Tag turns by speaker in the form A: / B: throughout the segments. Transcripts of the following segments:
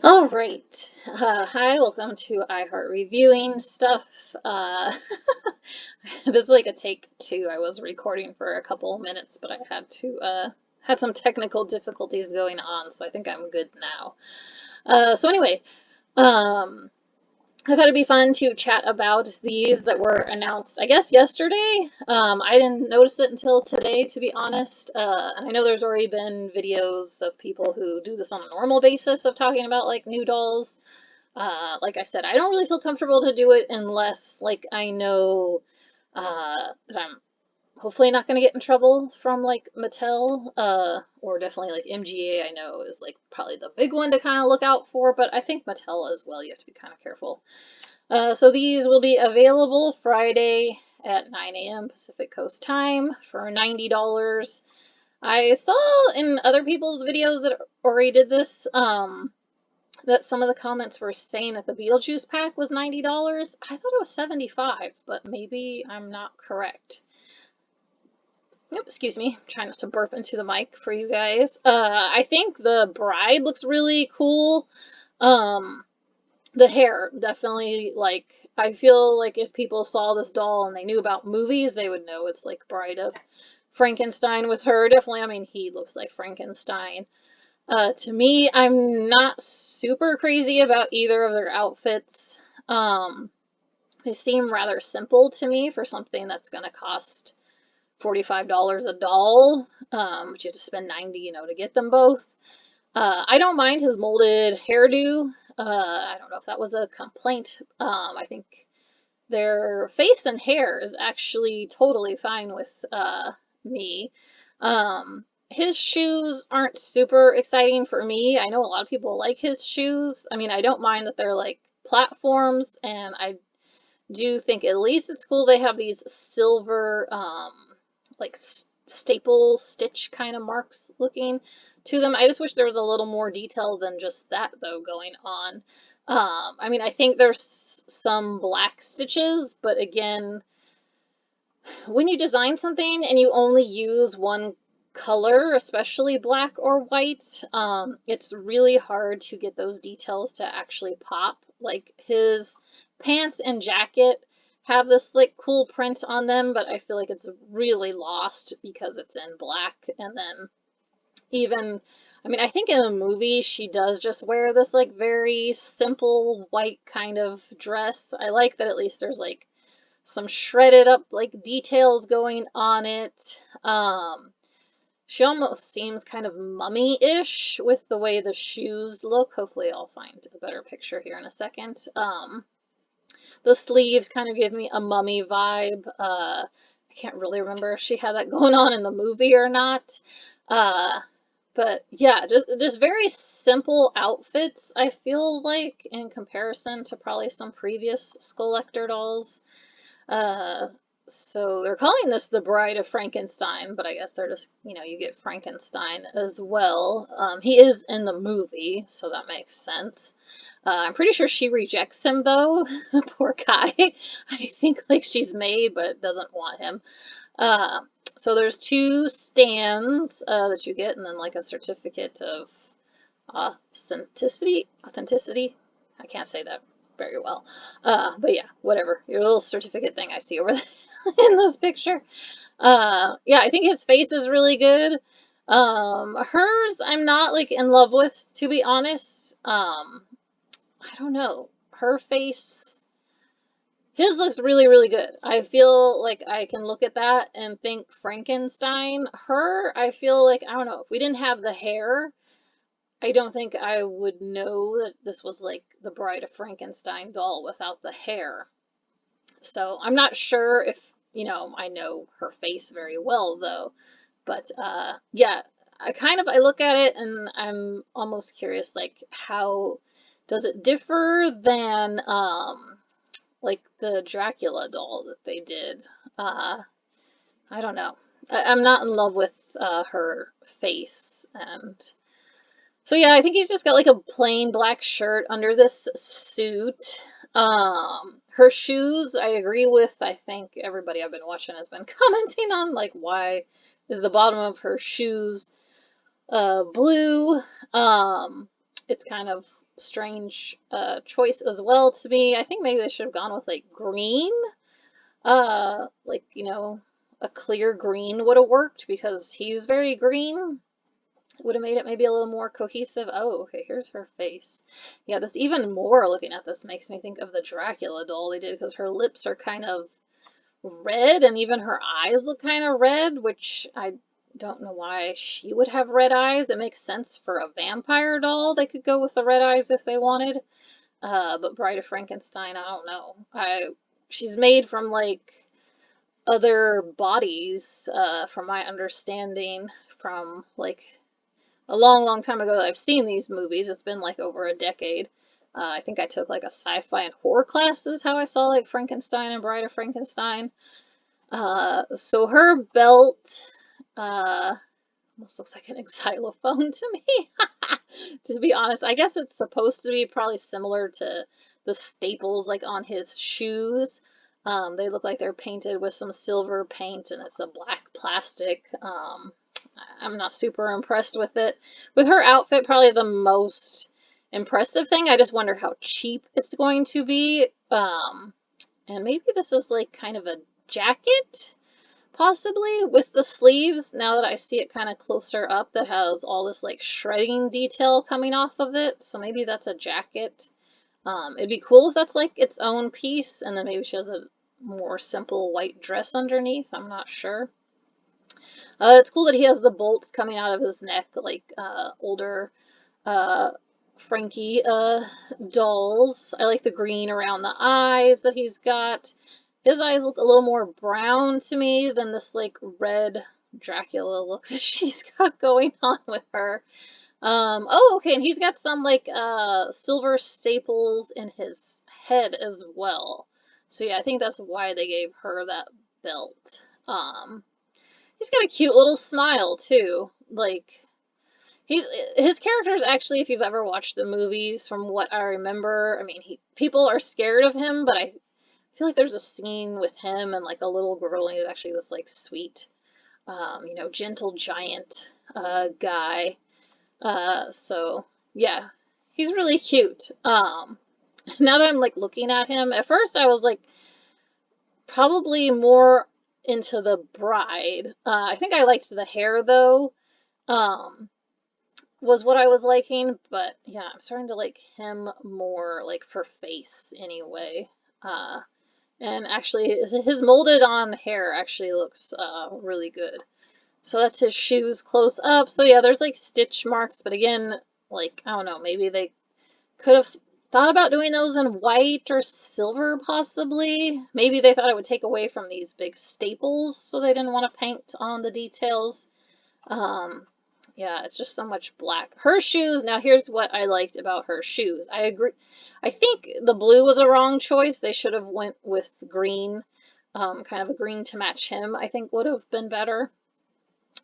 A: All right. Hi, welcome to iHeart Reviewing Stuff. This is like a take two. I was recording for a couple minutes, but I had some technical difficulties going on, so I think I'm good now. So anyway, um, I thought it'd be fun to chat about these that were announced, I guess, yesterday. I didn't notice it until today, to be honest. And I know there's already been videos of people who do this on a normal basis of talking about like new dolls. Like I said, I don't really feel comfortable to do it unless like I know that I'm hopefully not going to get in trouble from like Mattel, or definitely like MGA. I know is like probably the big one to kind of look out for, but I think Mattel as well. You have to be kind of careful. So these will be available Friday at 9 a.m. Pacific Coast time for $90. I saw in other people's videos that already did this, that some of the comments were saying that the Beetlejuice pack was $90. I thought it was $75, but maybe I'm not correct. Yep, excuse me, I'm trying not to burp into the mic for you guys. I think the Bride looks really cool. The hair, definitely, like, I feel like if people saw this doll and they knew about movies, they would know it's like Bride of Frankenstein with her. Definitely, I mean, he looks like Frankenstein. To me, I'm not super crazy about either of their outfits. They seem rather simple to me for something that's going to cost $45 a doll, but you have to spend 90, to get them both. I don't mind his molded hairdo. I don't know if that was a complaint. I think their face and hair is actually totally fine with me. His shoes aren't super exciting for me. I know a lot of people like his shoes. I mean, I don't mind that they're like platforms, and I do think at least it's cool they have these silver, like staple stitch kind of marks looking to them. I just wish there was a little more detail than just that, though, going on. I mean, I think there's some black stitches, but again, when you design something and you only use one color, especially black or white, it's really hard to get those details to actually pop. Like his pants and jacket have this like cool print on them, but I feel like it's really lost because it's in black. And then even, I mean, I think in the movie she does just wear this like very simple white kind of dress. I like that at least there's like some shredded up like details going on it. She almost seems kind of mummy-ish with the way the shoes look. Hopefully I'll find a better picture here in a second. The sleeves kind of give me a mummy vibe. I can't really remember if she had that going on in the movie or not. But yeah, just very simple outfits, I feel like, in comparison to probably some previous Skullector dolls. Uh, so they're calling this the Bride of Frankenstein, but I guess they're just, you get Frankenstein as well. He is in the movie, so that makes sense. I'm pretty sure she rejects him though, poor guy. I think like she's made, but doesn't want him. Uh, so there's two stands that you get, and then like a certificate of authenticity. I can't say that very well. But yeah, whatever. Your little certificate thing I see over there in this picture. Yeah, I think his face is really good. Hers, I'm not like in love with, to be honest. I don't know. Her face, his looks really, really good. I feel like I can look at that and think Frankenstein. Her, I feel like, I don't know, if we didn't have the hair, I don't think I would know that this was like the Bride of Frankenstein doll without the hair. So I'm not sure if, I know her face very well though. But yeah, I look at it and I'm almost curious like how does it differ than like the Dracula doll that they did? I don't know. I'm not in love with her face, and so yeah, I think he's just got like a plain black shirt under this suit. Her shoes, I agree with. I think everybody I've been watching has been commenting on like why is the bottom of her shoes blue? It's kind of strange choice as well to me. I think maybe they should have gone with like green. Like, you know, a clear green would have worked because he's very green. Would have made it maybe a little more cohesive. Oh, okay, here's her face. Yeah, this even more looking at this makes me think of the Dracula doll they did because her lips are kind of red and even her eyes look kind of red, which I don't know why she would have red eyes. It makes sense for a vampire doll. They could go with the red eyes if they wanted. But Bride of Frankenstein, I don't know. She's made from like other bodies, from my understanding, from like a long, long time ago that I've seen these movies. It's been like over a decade. I think I took like a sci-fi and horror class is how I saw like Frankenstein and Bride of Frankenstein. So her belt, almost looks like an xylophone to me. To be honest, I guess it's supposed to be probably similar to the staples like on his shoes. They look like they're painted with some silver paint and it's a black plastic. I'm not super impressed with it. With her outfit, probably the most impressive thing, I just wonder how cheap it's going to be. And maybe this is like kind of a jacket, possibly, with the sleeves, now that I see it kind of closer up, that has all this like shredding detail coming off of it. So maybe that's a jacket. It'd be cool if that's like its own piece, and then maybe she has a more simple white dress underneath. I'm not sure. It's cool that he has the bolts coming out of his neck, like older uh, Frankie dolls. I like the green around the eyes that he's got. His eyes look a little more brown to me than this like red Dracula look that she's got going on with her. Oh, okay, and he's got some like silver staples in his head as well. So yeah, I think that's why they gave her that belt. He's got a cute little smile too. Like his characters actually, if you've ever watched the movies, from what I remember, I mean, people are scared of him, but I feel like there's a scene with him and like a little girl, and he's actually this like sweet, you know, gentle giant guy. So yeah, he's really cute. Now that I'm like looking at him, at first I was like probably more into the bride. I think I liked the hair though. Was what I was liking, but yeah, I'm starting to like him more like for face anyway. And actually his molded on hair actually looks really good. So that's his shoes close up. So yeah, there's like stitch marks, but again, like I don't know, maybe they could have thought about doing those in white or silver possibly. Maybe they thought it would take away from these big staples, so they didn't want to paint on the details. Yeah, it's just so much black. Her shoes, now here's what I liked about her shoes. I agree. I think the blue was a wrong choice. They should have went with green, kind of a green to match him, I think would have been better.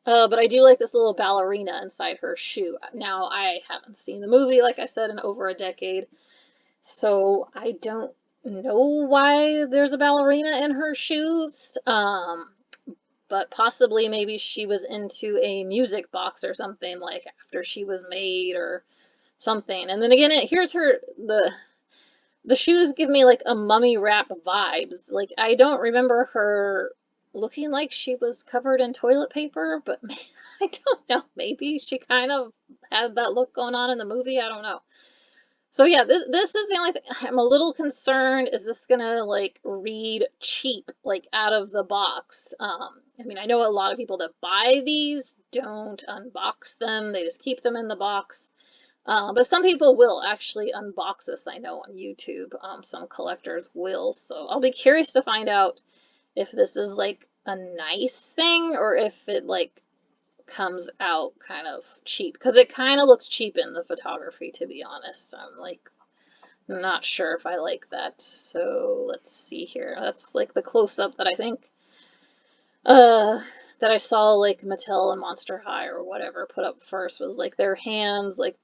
A: But I do like this little ballerina inside her shoe. Now, I haven't seen the movie, like I said, in over a decade, so I don't know why there's a ballerina in her shoes. But possibly maybe she was into a music box or something like after she was made or something. And then again, here's her, the shoes give me like a mummy wrap vibes. Like I don't remember her looking like she was covered in toilet paper, but I don't know, maybe she kind of had that look going on in the movie. I don't know. So yeah, this is the only thing I'm a little concerned. Is this gonna like read cheap, like out of the box? I mean, I know a lot of people that buy these don't unbox them; they just keep them in the box. But some people will actually unbox this. I know on YouTube, some collectors will. So I'll be curious to find out if this is like a nice thing or if it like comes out kind of cheap, because it kind of looks cheap in the photography, to be honest. I'm like not sure if I like that. So let's see here. That's like the close-up that I think that I saw like Mattel and Monster High or whatever put up first, was like their hands. Like,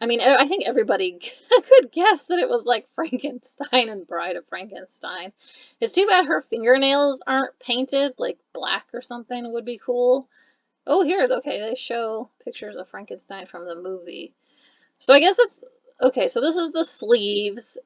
A: I mean, I think everybody could guess that it was like Frankenstein and Bride of Frankenstein. It's too bad her fingernails aren't painted like black or something would be cool. Oh, here, okay, they show pictures of Frankenstein from the movie. So I guess it's okay, so this is the sleeves,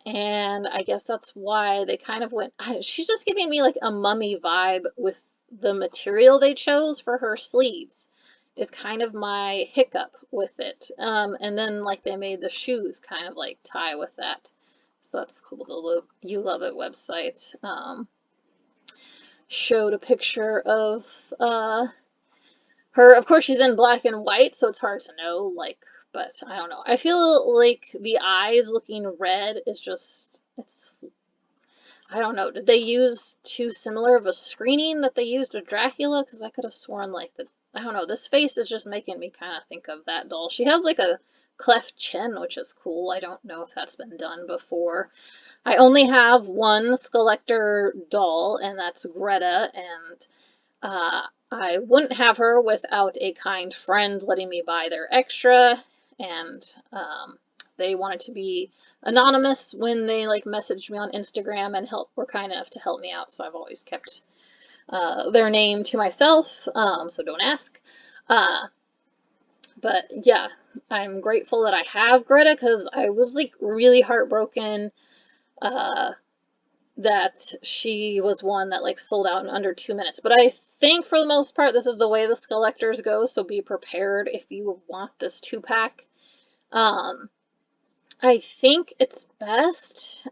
A: and I guess that's why they kind of went, she's just giving me like a mummy vibe with the material they chose for her sleeves is kind of my hiccup with it. And then like they made the shoes kind of like tie with that. So that's cool. The You Love It website showed a picture of her. Of course, she's in black and white, so it's hard to know, like, but I don't know. I feel like the eyes looking red is just, I don't know. Did they use too similar of a screening that they used with Dracula? Because I could have sworn, like, that, I don't know. This face is just making me kind of think of that doll. She has, like, a cleft chin, which is cool. I don't know if that's been done before. I only have one Skullector doll, and that's Greta, and I wouldn't have her without a kind friend letting me buy their extra, and they wanted to be anonymous when they like messaged me on Instagram and were kind enough to help me out, so I've always kept their name to myself, so don't ask. But yeah, I'm grateful that I have Greta because I was like really heartbroken that she was one that like sold out in under 2 minutes. But I think for the most part, this is the way the Skullectors go, so be prepared if you want this 2-pack. I think it's best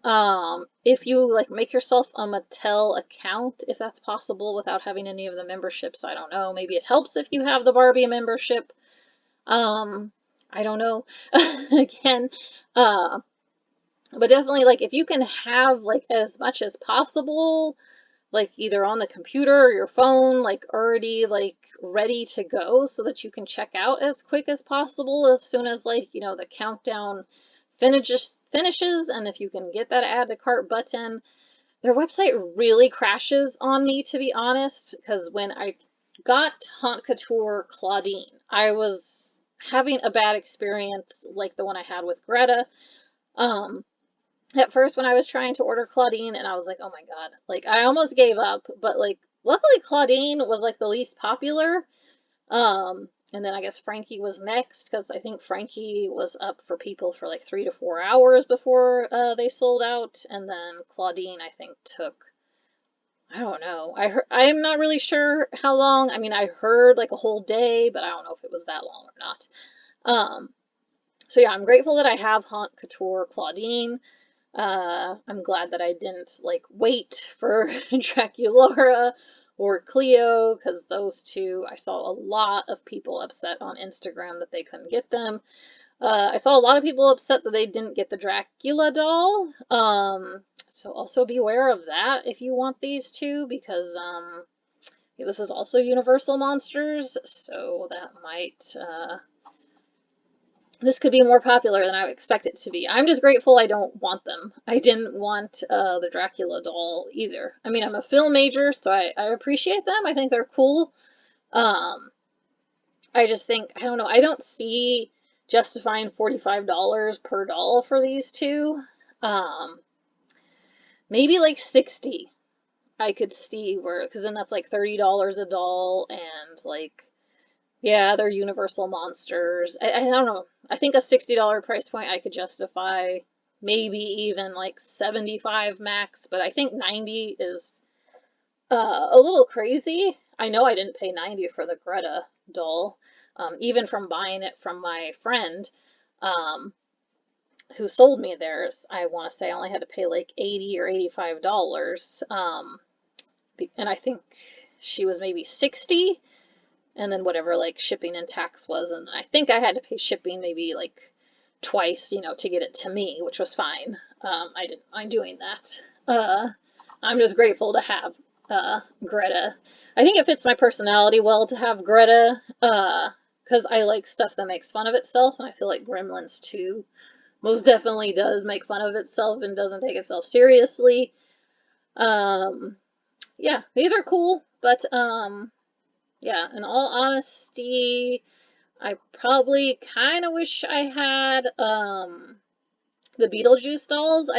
A: if you like make yourself a Mattel account, if that's possible, without having any of the memberships. I don't know. Maybe it helps if you have the Barbie membership. I don't know. Again, but definitely like if you can have like as much as possible, like either on the computer or your phone, like already like ready to go so that you can check out as quick as possible as soon as like, you know, the countdown finishes, and if you can get that add to cart button. Their website really crashes on me, to be honest, because when I got Haute Couture Claudine, I was having a bad experience like the one I had with Greta. At first when I was trying to order Claudine, and I was like, oh my god, like I almost gave up, but like luckily Claudine was like the least popular. And then I guess Frankie was next, because I think Frankie was up for people for like 3 to 4 hours before they sold out, and then Claudine I think took, I don't know. I'm not really sure how long. I mean, I heard like a whole day, but I don't know if it was that long or not. So yeah, I'm grateful that I have Haute Couture Claudine. I'm glad that I didn't like wait for Draculaura or Cleo, because those two, I saw a lot of people upset on Instagram that they couldn't get them. I saw a lot of people upset that they didn't get the Dracula doll. So also beware of that if you want these two, because this is also Universal Monsters, so that might this could be more popular than I would expect it to be. I'm just grateful I don't want them. I didn't want the Dracula doll either. I mean, I'm a film major, so I appreciate them. I think they're cool. I just think, I don't know, I don't see justifying $45 per doll for these two. Maybe like 60 I could see where, because then that's like $30 a doll, and like, yeah, they're Universal Monsters. I don't know. I think a $60 price point I could justify, maybe even like 75 max, but I think 90 is a little crazy. I know I didn't pay 90 for the Greta doll, even from buying it from my friend who sold me theirs. I want to say I only had to pay like 80 or $85, and I think she was maybe 60. And then whatever like shipping and tax was, and I think I had to pay shipping maybe like twice, you know, to get it to me, which was fine. I didn't mind doing that. I'm just grateful to have Greta. I think it fits my personality well to have Greta, because I like stuff that makes fun of itself, and I feel like Gremlins 2 most definitely does make fun of itself and doesn't take itself seriously. Yeah, these are cool, but yeah, in all honesty, I probably kind of wish I had the Beetlejuice dolls.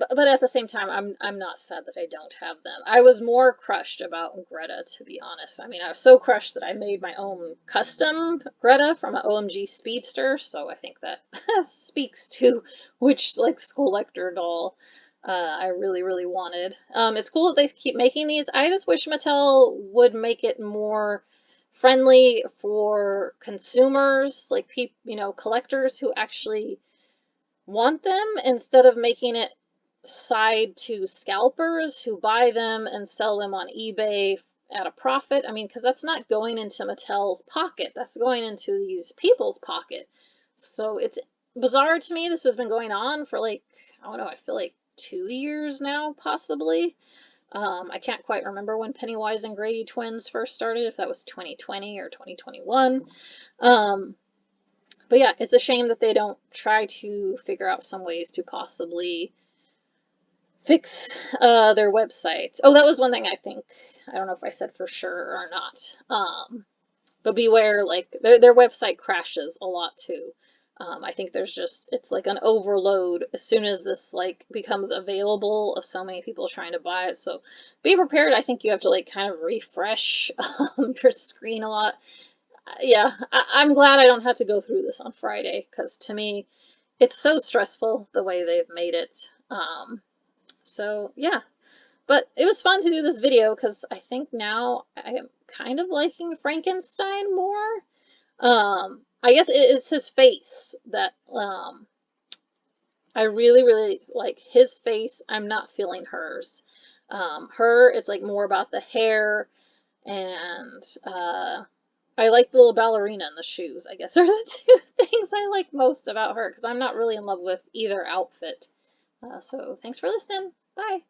A: but at the same time, I'm not sad that I don't have them. I was more crushed about Greta, to be honest. I mean, I was so crushed that I made my own custom Greta from an OMG Speedster, so I think that speaks to which like Skullector doll I really, really wanted. It's cool that they keep making these. I just wish Mattel would make it more friendly for consumers, like people, you know, collectors who actually want them, instead of making it side to scalpers who buy them and sell them on eBay at a profit. I mean, because that's not going into Mattel's pocket, that's going into these people's pocket. So it's bizarre to me. This has been going on for like, I don't know, I feel like 2 years now, possibly. I can't quite remember when Pennywise and Grady twins first started, if that was 2020 or 2021. But yeah, it's a shame that they don't try to figure out some ways to possibly fix their websites. Oh, that was one thing I think. I don't know if I said for sure or not. But beware, like their website crashes a lot too. I think there's just, it's like an overload as soon as this like becomes available of so many people trying to buy it. So be prepared. I think you have to like kind of refresh your screen a lot. Yeah, I'm glad I don't have to go through this on Friday, because to me, it's so stressful the way they've made it. So yeah, but it was fun to do this video because I think now I am kind of liking Frankenstein more. I guess it's his face that I really, really like his face. I'm not feeling hers. Her, it's like more about the hair, and I like the little ballerina in the shoes, I guess, are the two things I like most about her, because I'm not really in love with either outfit. So thanks for listening. Bye.